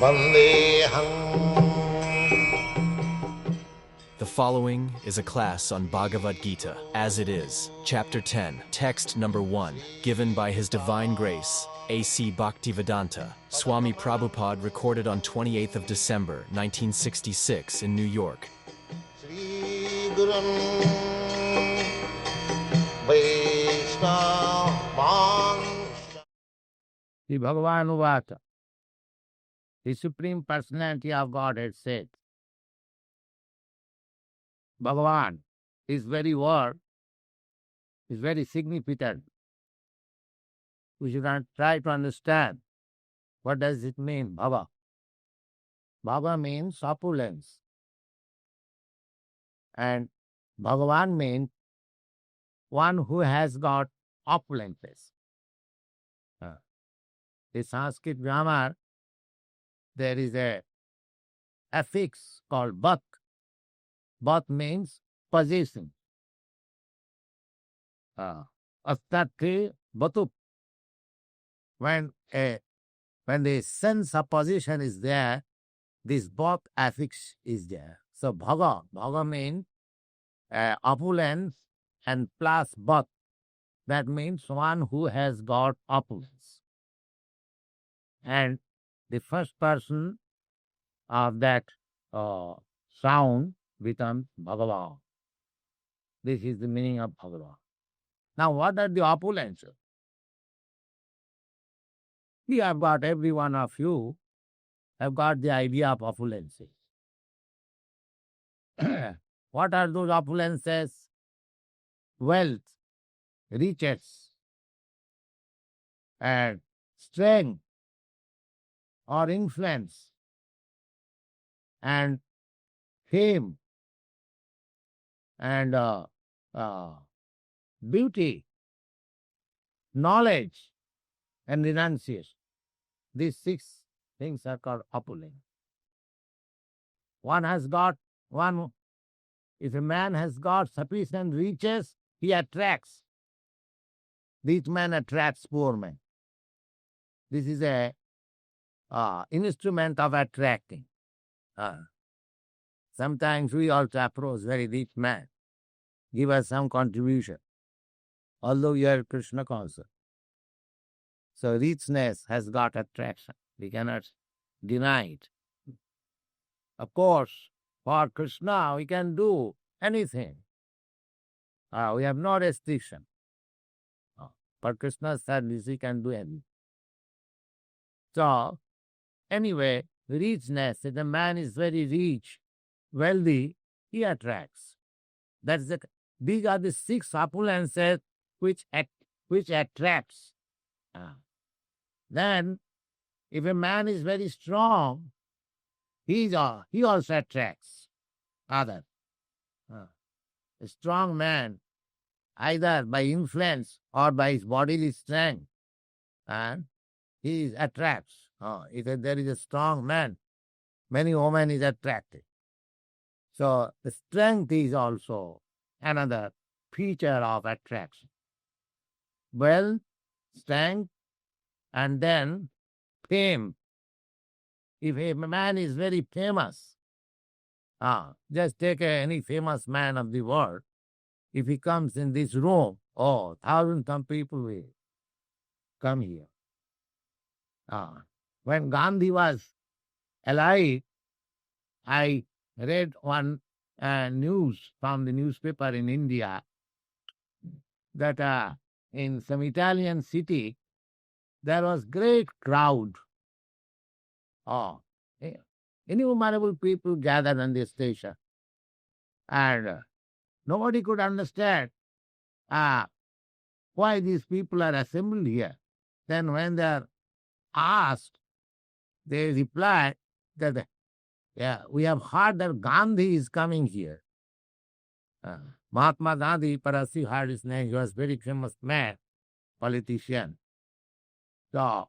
Vandeham. The following is a class on Bhagavad Gita, as it is, Chapter 10, Text number 1, given by His Divine Grace, A.C. Bhaktivedanta, Swami Prabhupada, recorded on 28th of December, 1966 in New York. Sri Gurun Vaishnava. The Bhagavan Uvacha, the Supreme Personality of Godhead said, Bhagavan, his very word is very significant. We should not try to understand what does it mean, Bhava. Bhava means opulence. And Bhagavan means one who has got opulences. The Sanskrit grammar, there is a affix called bhat. Bhat means possessing. Astate bhatup. When the sense of possession is there, this bhat affix is there. So bhaga means opulence and plus bhat. That means one who has got opulence. And the first person of that sound becomes Bhagavan. This is the meaning of Bhagavan. Now, what are the opulences? We have got, every one of you have got the idea of opulences. What are those opulences? Wealth, riches, and strength, or influence, and fame, and beauty, knowledge, and renunciation. These 6 things are called opulence. If a man has got sufficient riches, he attracts. This man attracts poor men. This is a instrument of attracting. Sometimes we also approach very rich man, give us some contribution, although we are Krishna conscious. So richness has got attraction. We cannot deny it. Of course, for Krishna we can do anything. We have no restriction. For Krishna's service we can do anything. So, anyway, richness, if the man is very rich, wealthy, he attracts. These are the 6 opulences which attracts. Then, if a man is very strong, he also attracts others. A strong man, either by influence or by his bodily strength, and he attracts. If there is a strong man, many women is attracted. So the strength is also another feature of attraction. Wealth, strength, and then fame. If a man is very famous, just take any famous man of the world. If he comes in this room, thousands of people will come here. When Gandhi was alive, I read one news from the newspaper in India that in some Italian city there was great crowd. Innumerable people gathered on the station, and nobody could understand why these people are assembled here. Then when they are asked, they reply that, we have heard that Gandhi is coming here. Mahatma Gandhi, Parasi heard his name. He was very famous man, politician. So,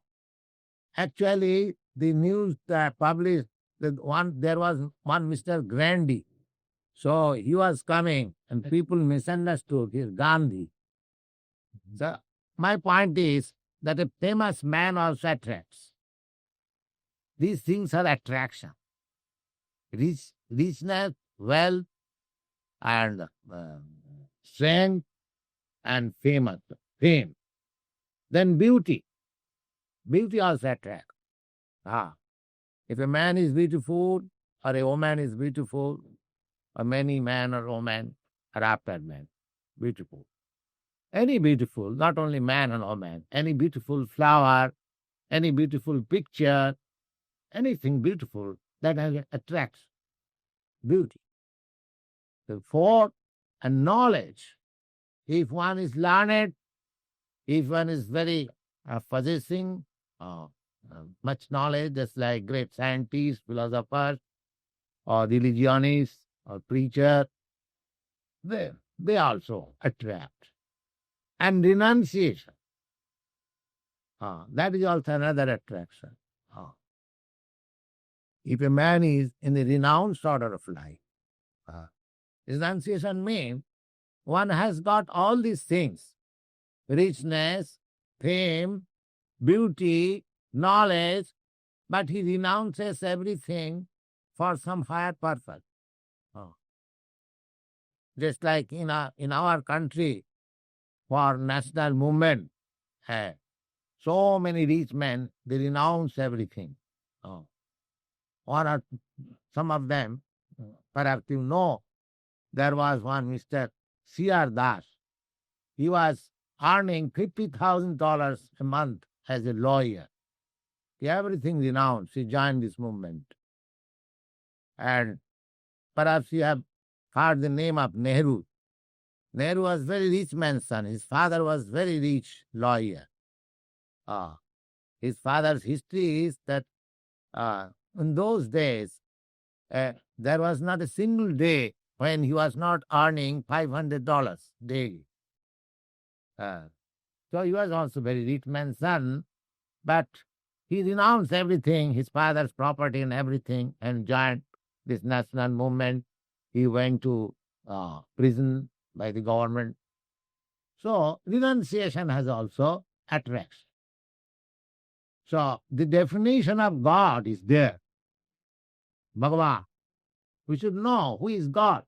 actually, the news published that there was one Mr. Gandhi. So, he was coming and people misunderstood his Gandhi. So, my point is that a famous man also attracts. These things are attraction. Richness, wealth, and strength, and fame. Then beauty. Beauty also attracts. If a man is beautiful, or a woman is beautiful, or many man or woman are after man, beautiful. Any beautiful, not only man and woman, any beautiful flower, any beautiful picture, anything beautiful that attracts beauty. The fourth, and knowledge. If one is learned, if one is very possessing much knowledge, just like great scientists, philosophers, or religionists, or preacher, they also attract. And renunciation. That is also another attraction. If a man is in the renounced order of life, renunciation means one has got all these things: richness, fame, beauty, knowledge, but he renounces everything for some higher purpose. Just like in our country, for national movement, so many rich men, they renounce everything. One or some of them, perhaps you know, there was one Mr. C.R. Das. He was earning $50,000 a month as a lawyer. He everything renounced. He joined this movement. And perhaps you have heard the name of Nehru. Nehru was very rich man's son. His father was very rich lawyer. His father's history is that in those days, there was not a single day when he was not earning $500 daily. So he was also very rich man's son, but he renounced everything, his father's property and everything, and joined this national movement. He went to prison by the government. So renunciation has also attraction. So the definition of God is there. Bhagavan. We should know who is God.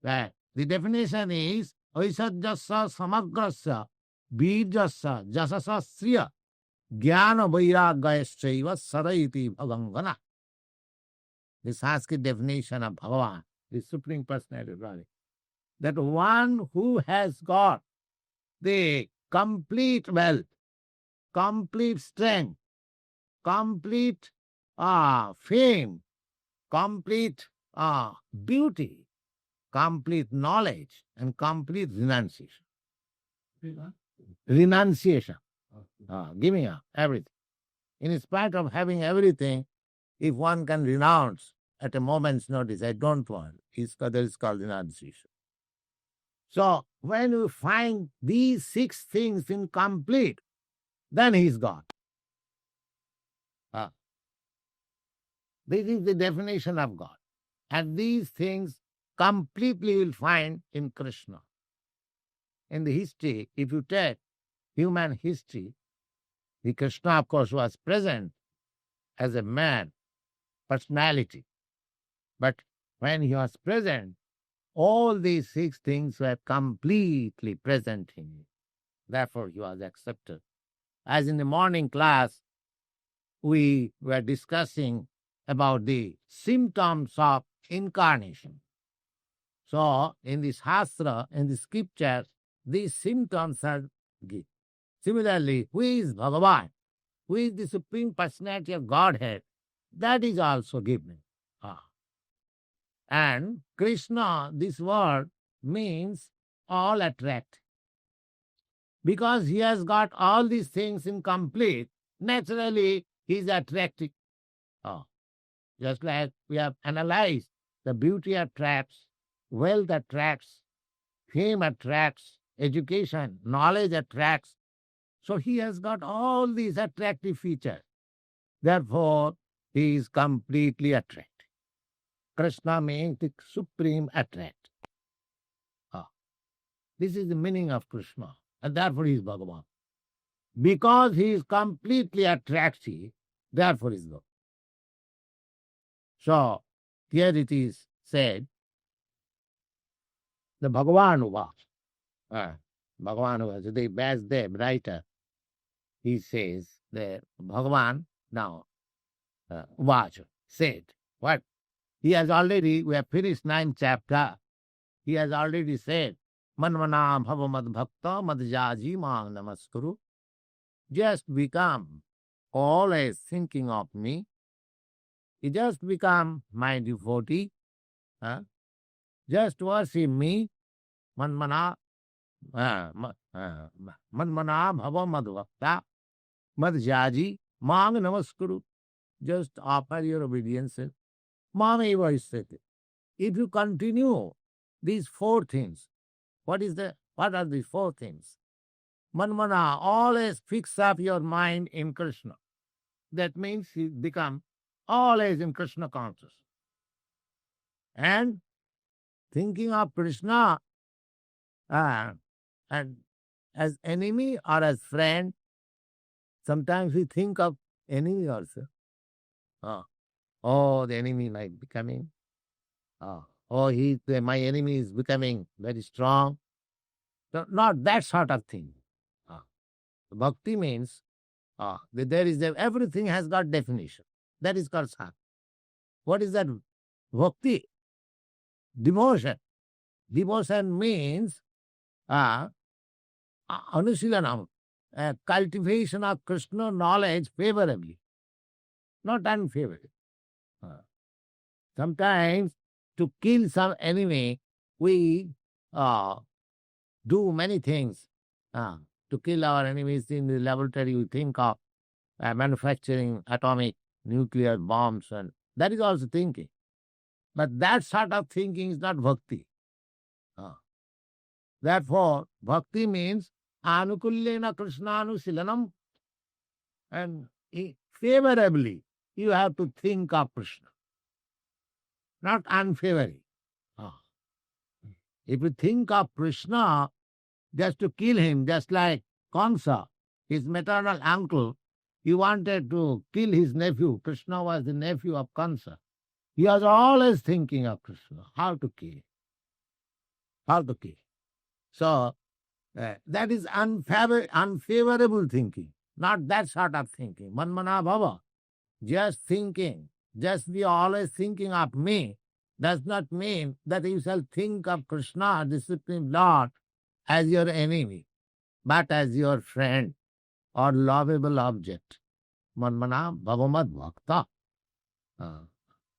That the definition is Aisajyasa samagrasya birjasya jasasasya jnana vairagyaschaiva sadaiti bhavangana. The Sanskrit definition of Bhagavan, the Supreme Personality of Godhead, that one who has got the complete wealth, complete strength, complete fame, complete beauty, complete knowledge, and complete renunciation. Renunciation. Giving up everything. In spite of having everything, if one can renounce at a moment's notice, I don't want, that is called renunciation. So when you find these 6 things incomplete, then he is God. This is the definition of God. And these things completely you'll find in Krishna. In the history, if you take human history, the Krishna, of course, was present as a man, personality. But when he was present, all these 6 things were completely present in him. Therefore, he was accepted. As in the morning class, we were discussing about the symptoms of incarnation. So, in the Shastra, in the scriptures, these symptoms are given. Similarly, who is Bhagavan? Who is the Supreme Personality of Godhead? That is also given. And Krishna, this word means all attract. Because he has got all these things incomplete, naturally he is attractive. Just like we have analyzed, the beauty attracts, wealth attracts, fame attracts, education, knowledge attracts. So he has got all these attractive features. Therefore, he is completely attractive. Krishna means the supreme attract. This is the meaning of Krishna. And therefore he is Bhagavan. Because he is completely attractive, Therefore is good. So, here it is said, the Bhagavan was. Bhagavan was the Vasudev writer. He says that Bhagavan now Vacha said what? He has already, we have finished 9th chapter. He has already said, Manmana bhava mad bhakta mad jaji mang namaskuru. Just become always thinking of me. You just become my devotee. Just worship me. Manmana bhava mad bhakta mad jaji mang namaskuru. Just offer your obedience. Mam eva istate. If you continue these 4 things, what are these 4 things? Manmana, always fix up your mind in Krishna. That means you become always in Krishna conscious. And thinking of Krishna and as enemy or as friend, sometimes we think of enemy also. Oh, the enemy might be coming. My enemy is becoming very strong. So not that sort of thing. Bhakti means everything has got definition. That is called sadhana. What is that? Bhakti. Devotion. Devotion means anusilanam, cultivation of Krishna knowledge favorably, not unfavorably. Sometimes to kill some enemy, we do many things. To kill our enemies in the laboratory, we think of manufacturing atomic nuclear bombs, and that is also thinking. But that sort of thinking is not bhakti. Therefore, bhakti means anukulyena krishnanu and favorably you have to think of Krishna, not unfavorably. If you think of Krishna just to kill him, just like Kansa, his maternal uncle, he wanted to kill his nephew. Krishna was the nephew of Kansa. He was always thinking of Krishna, how to kill. So, that is unfavorable thinking, not that sort of thinking. Manmana bhava, just thinking, just be always thinking of me, does not mean that you shall think of Krishna, the Supreme Lord, as your enemy, but as your friend or lovable object. Manmana bhavamad bhakta.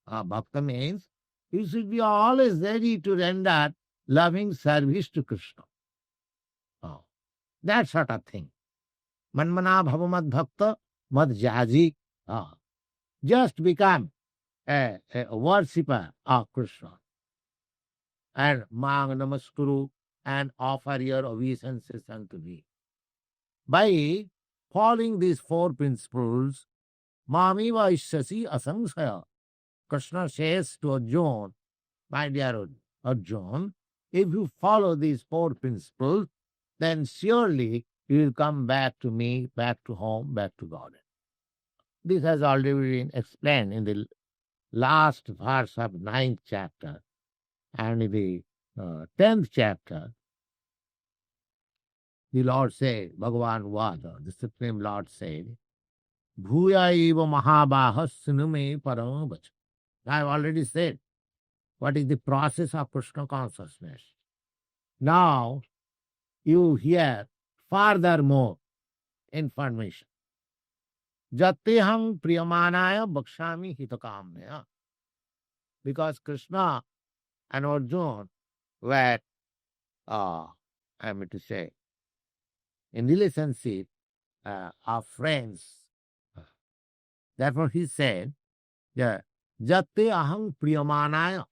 Bhakta means you should be always ready to render loving service to Krishna. That sort of thing. Manmana bhavamad bhakta mad jaji. Just become a worshipper of Krishna. And mang namaskuru, and offer your obeisances unto me. By following these 4 principles, Mami Vaishyasi Asangsaya, Krishna says to Arjuna, my dear Arjuna, if you follow these 4 principles, then surely you will come back to me, back to home, back to God. This has already been explained in the last verse of 9th chapter, and in the 10th chapter. The Lord said, Bhagavan Vada, the Supreme Lord said, Bhuya eva mahabahas sinume paramavacha. I have already said what is the process of Krishna consciousness. Now you hear furthermore information. Jatyaham priyamanaya bhakshami hitakamya. Because Krishna and Arjuna were, I mean to say, in relationship of friends. Therefore he said, Jate aham priyamanaya,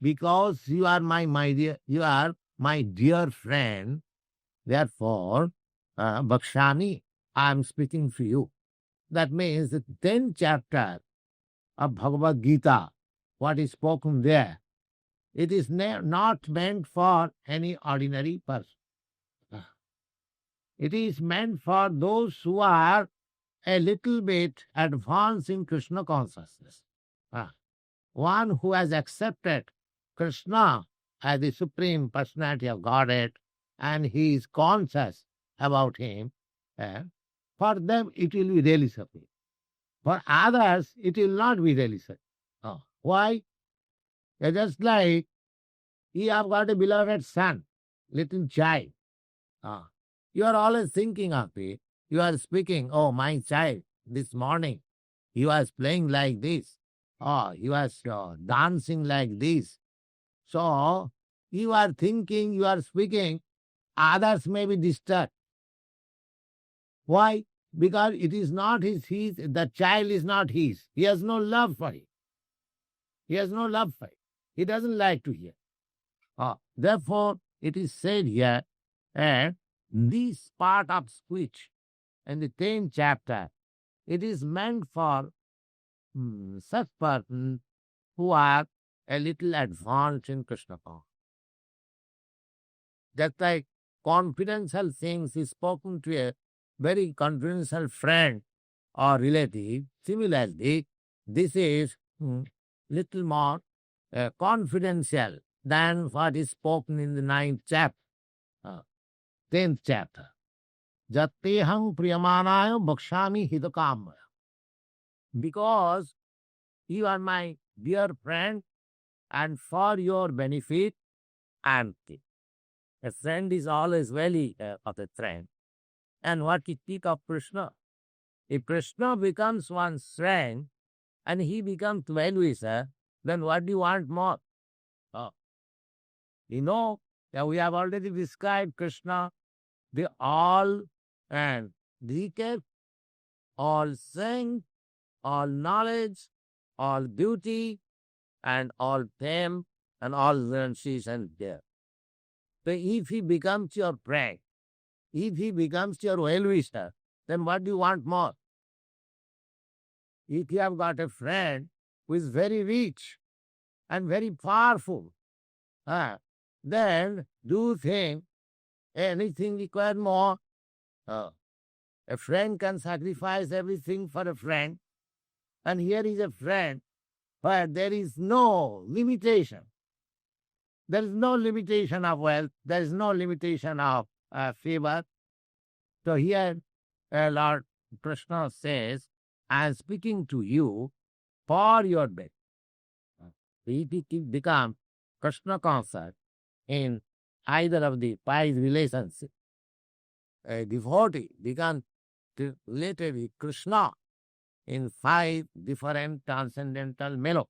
because you are my dear friend, therefore bhakshami, I am speaking to you. That means the 10th chapter of Bhagavad Gita, what is spoken there, it is not meant for any ordinary person. It is meant for those who are a little bit advanced in Krishna consciousness. Ah, one who has accepted Krishna as the Supreme Personality of Godhead and he is conscious about him, for them it will be really sufficient. For others, it will not be really sufficient. Why? Just like you have got a beloved son, little child. You are always thinking of it. You are speaking, oh, my child, this morning he was playing like this. Oh, he was dancing like this. So you are thinking, you are speaking, others may be disturbed. Why? Because it is not his, the child is not his. He has no love for it. He has no love for it. He doesn't like to hear. Therefore, it is said here, and this part of speech in the 10th chapter, it is meant for such persons who are a little advanced in Krishna consciousness. Just like confidential things is spoken to a very confidential friend or relative, similarly, this is little more confidential than what is spoken in the 9th chapter, 10th chapter. Jattehang priyamanaya bhakshami hidakam. Because you are my dear friend and for your benefit, I am king. A friend is always worthy of a friend. And what you speak of Krishna? If Krishna becomes one's friend and he becomes well-wisher, then what do you want more? You know, we have already described Krishna, the all and decade, all strength, all knowledge, all beauty, and all fame, and all renunciation there. So if he becomes your friend, if he becomes your well-wisher, then what do you want more? If you have got a friend who is very rich and very powerful, then do you think anything required more? A friend can sacrifice everything for a friend, and here is a friend where there is no limitation. There is no limitation of wealth. There is no limitation of favor. So here Lord Krishna says, I am speaking to you for your benefit. If you become Krishna conscious in either of the five relations, a devotee becomes related with Krishna in 5 different transcendental melodies.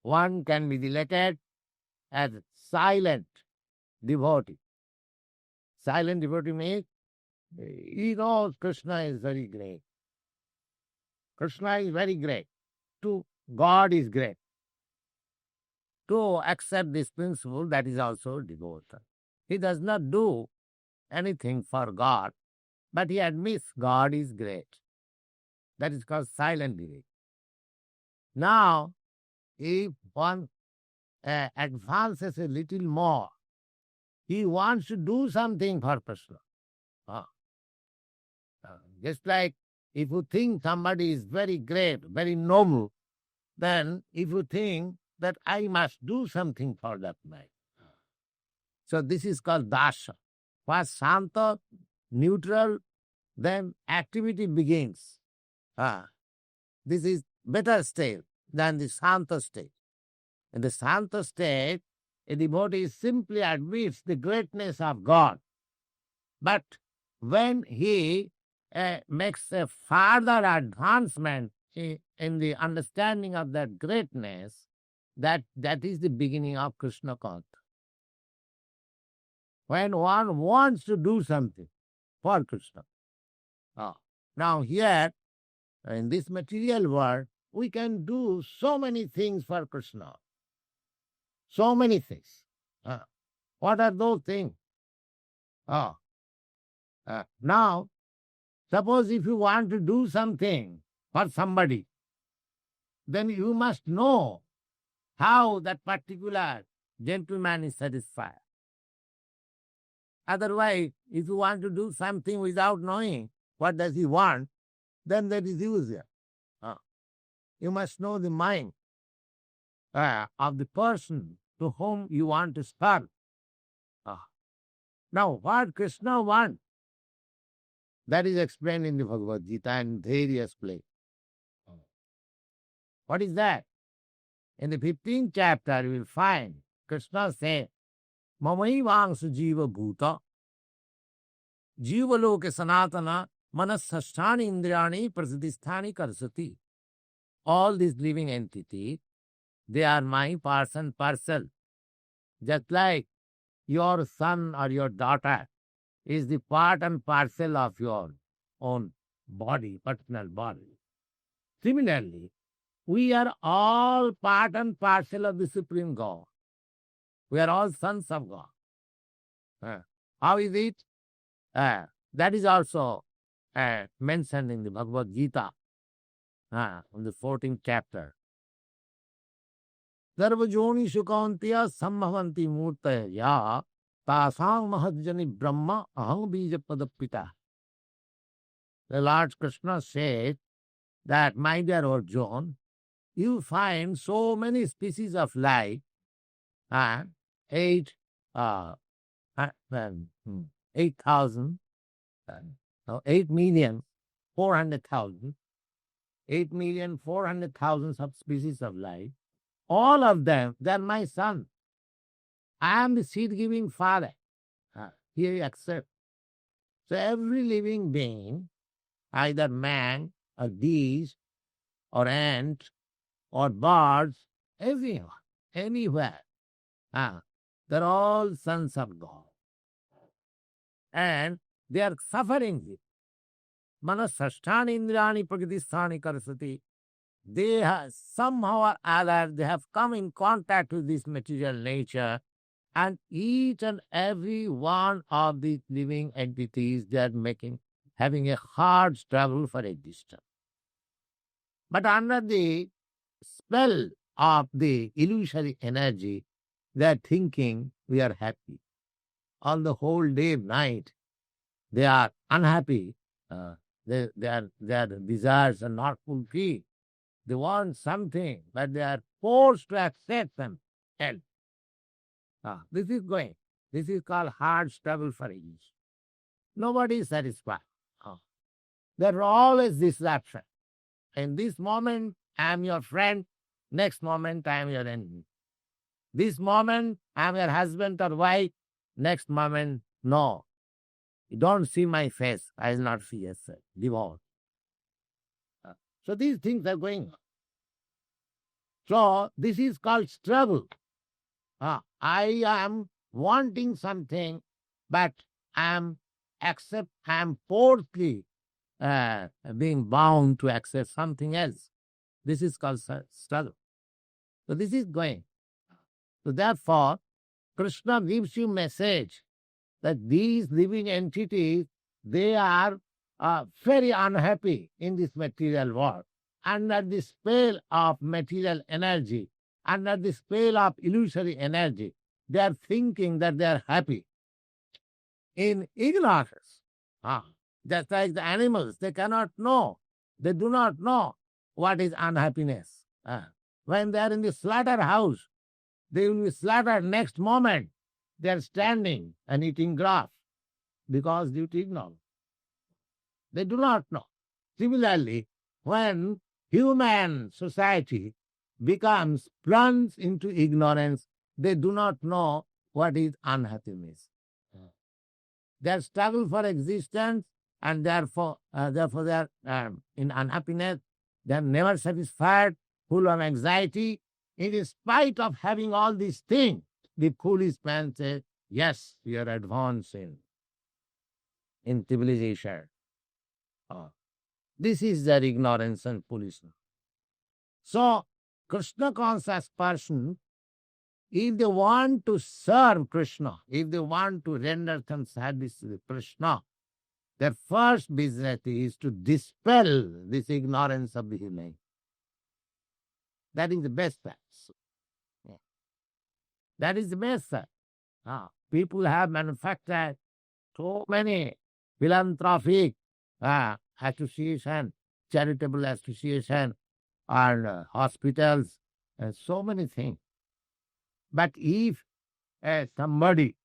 One can be related as silent devotee. Silent devotee means he knows Krishna is very great. Krishna is very great. To God is great. To accept this principle, that is also devotion. He does not do anything for God, but he admits God is great. That is called silent devotee. Now, if one advances a little more, he wants to do something for Krishna. Just like if you think somebody is very great, very noble, then if you think that I must do something for that man. So this is called dasha. First shanta, neutral, then activity begins. This is better state than the shanta state. In the shanta state, a devotee simply admits the greatness of God. But when he makes a further advancement in the understanding of that greatness, that is the beginning of Krishna consciousness. When one wants to do something for Krishna. Now here, in this material world, we can do so many things for Krishna. So many things. What are those things? Now, suppose if you want to do something for somebody, then you must know how that particular gentleman is satisfied. Otherwise, if you want to do something without knowing, what does he want, then that is illusion. You must know the mind of the person to whom you want to serve. Now, what Krishna wants, that is explained in the Bhagavad Gita in various places. What is that? In the 15th chapter, you will find Krishna saying, Mamai vangsa jiva bhuta, jiva loke sanatana, manasasthani indriyani prasadisthani karsati. All these living entities, they are my part and parcel. Just like your son or your daughter is the part and parcel of your own body, personal body. Similarly, we are all part and parcel of the Supreme God. We are all sons of God. How is it? That is also mentioned in the Bhagavad Gita, in the 14th chapter. Sarvajoni shukantiya sambhavanti murtaya tasang mahajani brahma aham bija padapita. The Lord Krishna said that, my dear Arjuna, you find so many species of life, 8,000, 8,400,000, 8,400,000 of species of life. All of them, they are my son. I am the seed-giving father. Here you accept. So every living being, either man or beast or ant or birds, everyone, anywhere, they're all sons of God. And they are suffering. Manasasthani indrani pragadisthani karasati. They have somehow or other, they have come in contact with this material nature, and each and every one of these living entities, they are having a hard struggle for existence. But under the spell of the illusory energy, they are thinking we are happy. All the whole day, night, they are unhappy. Their desires are not fulfilled. They want something, but they are forced to accept them. This is going. This is called hard struggle for existence. Nobody is satisfied. There are always disruption. In this moment, I am your friend. Next moment, I am your enemy. This moment, I am your husband or wife. Next moment, no. You don't see my face. I will not see yourself. Divorce. So these things are going on. So this is called struggle. I am wanting something, but I am forcefully being bound to accept something else. This is called struggle. So this is going. So therefore, Krishna gives you message that these living entities, they are very unhappy in this material world. Under the spell of material energy, under the spell of illusory energy, they are thinking that they are happy. In ignorance, just like the animals, they cannot know. They do not know what is unhappiness. When they are in the slaughterhouse, they will be slaughtered next moment. They are standing and eating grass because due to ignorance. They do not know. Similarly, when human society becomes plunged into ignorance, they do not know what is unhappiness. Their struggle for existence, and therefore they are in unhappiness. They are never satisfied, full of anxiety. In spite of having all these things, the foolish man says, yes, we are advancing in civilization. This is their ignorance and foolishness. So, Krishna conscious person, if they want to serve Krishna, if they want to render some service to Krishna, their first business is to dispel this ignorance of the human. That is the best path. That is the best path. People have manufactured so many philanthropic association, charitable association, and hospitals, and so many things. But if somebody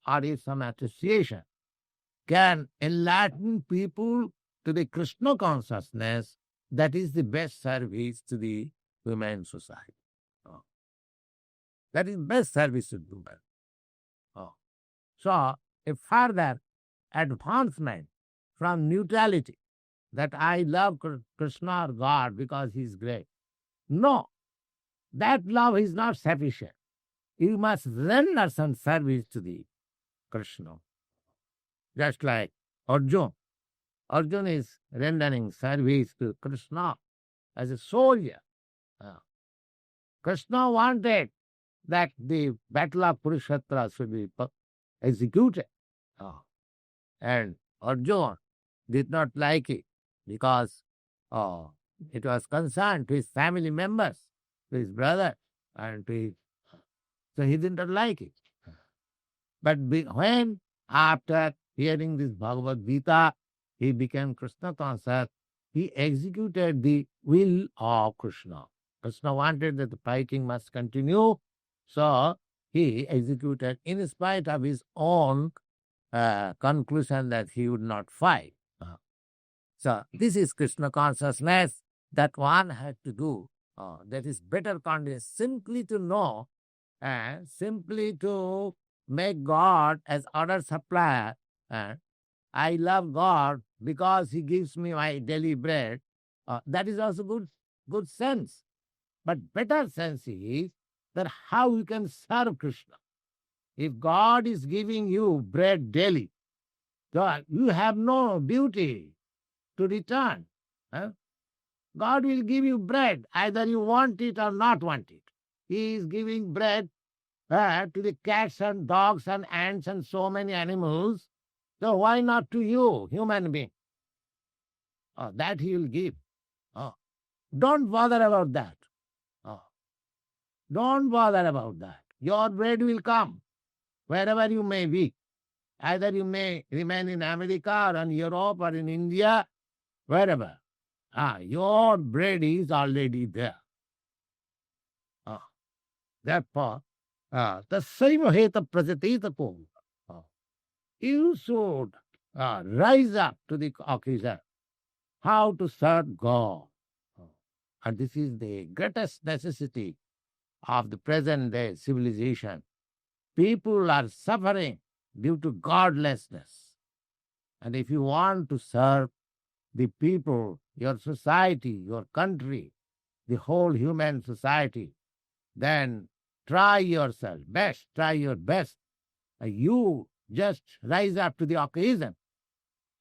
or if some association can enlighten people to the Krishna consciousness, that is the best service to the human society. Oh. That is best service to human. Oh. So, a further advancement from neutrality, that I love Krishna or God because he is great. No, that love is not sufficient. You must render some service to the Krishna. Just like Arjuna. Arjuna is rendering service to Krishna as a soldier. Krishna wanted that the battle of Kurukshetra should be executed. And Arjuna did not like it because it was concerned to his family members, to his brother, and to his... So he did not like it. But when, after hearing this Bhagavad Gita, he became Krishna conscious, he executed the will of Krishna. Krishna wanted that the fighting must continue, so he executed in spite of his own conclusion that he would not fight. So this is Krishna consciousness that one has to do. That is better condition, simply to know and simply to make God as order supplier. I love God because he gives me my daily bread. That is also good sense. But better sense is that how you can serve Krishna. If God is giving you bread daily, God, you have no duty to return. God will give you bread, either you want it or not want it. He is giving bread to the cats and dogs and ants and so many animals. So why not to you, human being? That he will give. Don't bother about that. Don't bother about that. Your bread will come wherever you may be. Either you may remain in America or in Europe or in India, wherever. Your bread is already there. Therefore, tasaiva heta prajatita ko. You should rise up to the occasion. How to serve God. And this is the greatest necessity of the present day civilization. People are suffering due to godlessness. And if you want to serve the people, your society, your country, the whole human society, then try yourself best, try your best. You just rise up to the occasion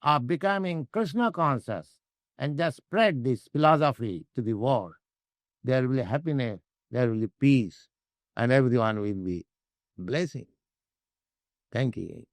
of becoming Krishna conscious and just spread this philosophy to the world. There will be happiness, there will be peace, and everyone will be blessing. Thank you.